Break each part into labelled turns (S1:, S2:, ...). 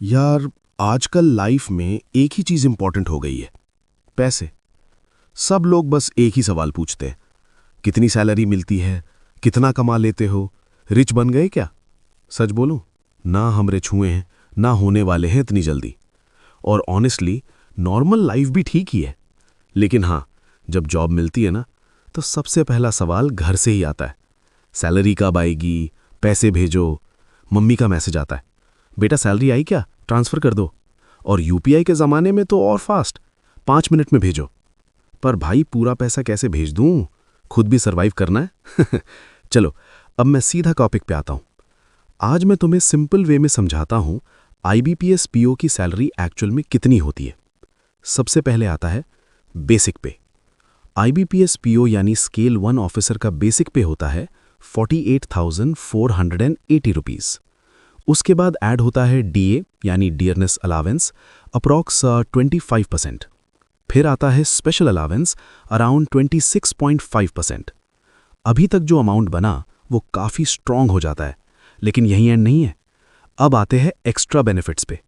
S1: यार, आजकल लाइफ में एक ही चीज इंपॉर्टेंट हो गई है। पैसे। सब लोग बस एक ही सवाल पूछते हैं। कितनी सैलरी मिलती है? कितना कमा लेते हो? रिच बन गए क्या? सच बोलूं, ना हम रिच हुए हैं, ना होने वाले हैं इतनी जल्दी। और ऑनेस्टली नॉर्मल लाइफ भी ठीक ही है। लेकिन हाँ, जब जॉब मिलती है ना, तो सबसे पहला सवाल घर से ही आता है। सैलरी कब आएगी? पैसे भेजो। मम्मी का मैसेज आता है, बेटा सैलरी आई क्या, ट्रांसफ़र कर दो। और यूपीआई के ज़माने में तो और फास्ट, 5 मिनट में भेजो। पर भाई पूरा पैसा कैसे भेज दूं? खुद भी सरवाइव करना है। चलो, अब मैं सीधा टॉपिक पे आता हूं। आज मैं तुम्हें सिंपल वे में समझाता हूं आईबीपीएस पीओ की सैलरी एक्चुअल में कितनी होती है। सबसे पहले आता है बेसिक पे। आईबीपीएस पीओ यानी स्केल 1 ऑफिसर का बेसिक पे होता है 48,480 रुपीज़। उसके बाद ऐड होता है डीए यानी डियरनेस अलावेंस अप्रॉक्स 25%। फिर आता है स्पेशल अलावेंस अराउंड 26.5%। अभी तक जो अमाउंट बना वो काफ़ी स्ट्रॉन्ग हो जाता है, लेकिन यही एंड नहीं है। अब आते हैं एक्स्ट्रा बेनिफिट्स पे।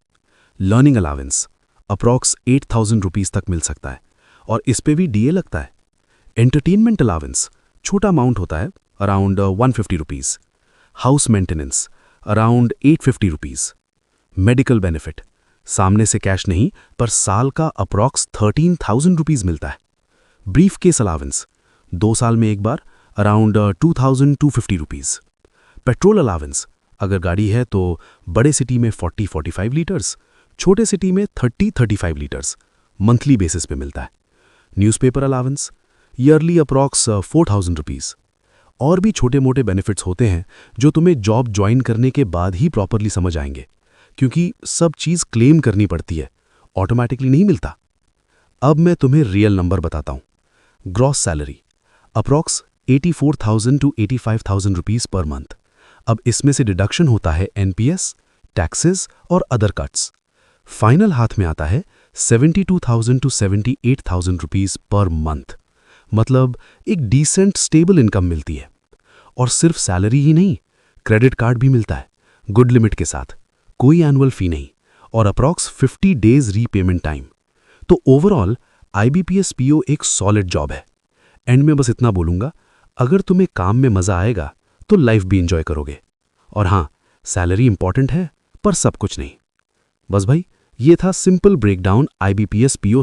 S1: लर्निंग अलावेंस अप्रॉक्स 8,000 रुपीज़ तक मिल सकता है, और इस पे भी डीए लगता है। एंटरटेनमेंट अलावेंस छोटा अमाउंट होता है, around 150 rupees. House maintenance around 850 rupees. Medical benefit सामने से कैश नहीं, पर साल का अप्रॉक्स 13,000 रुपीज़ मिलता है। ब्रीफ केस अलावेंस 2 साल में एक बार, अराउंड 2,250 रुपीज़। पेट्रोल अलावेंस अगर गाड़ी है तो बड़े सिटी में 40-45 लीटर्स, छोटे सिटी में 30-35 लीटर्स मंथली बेसिस पे मिलता है। Newspaper allowance yearly approx 4,000 rupees. और भी छोटे मोटे बेनिफिट्स होते हैं जो तुम्हें जॉब ज्वाइन करने के बाद ही प्रॉपरली समझ आएंगे, क्योंकि सब चीज़ क्लेम करनी पड़ती है, ऑटोमेटिकली नहीं मिलता। अब मैं तुम्हें रियल नंबर बताता हूँ। Gross salary approx 84,000 to 85,000 rupees per month. अब इसमें से डिडक्शन होता है एनपीएस, टैक्सेस और अदर कट्स। फाइनल हाथ में आता है 72,000 टू 78,000 रुपीज़ पर मंथ। मतलब एक डिसेंट स्टेबल इनकम मिलती है। और सिर्फ सैलरी ही नहीं, क्रेडिट कार्ड भी मिलता है, गुड लिमिट के साथ, कोई एनुअल फी नहीं, और अप्रॉक्स 50 डेज रीपेमेंट टाइम। तो ओवरऑल आईबीपीएस पीओ एक सॉलिड जॉब है। एंड में बस इतना बोलूंगा, अगर तुम्हें काम में मजा आएगा तो लाइफ भी एंजॉय करोगे। और हाँ, सैलरी इंपॉर्टेंट है, पर सब कुछ नहीं। बस भाई, ये था simple breakdown IBPS PO salary.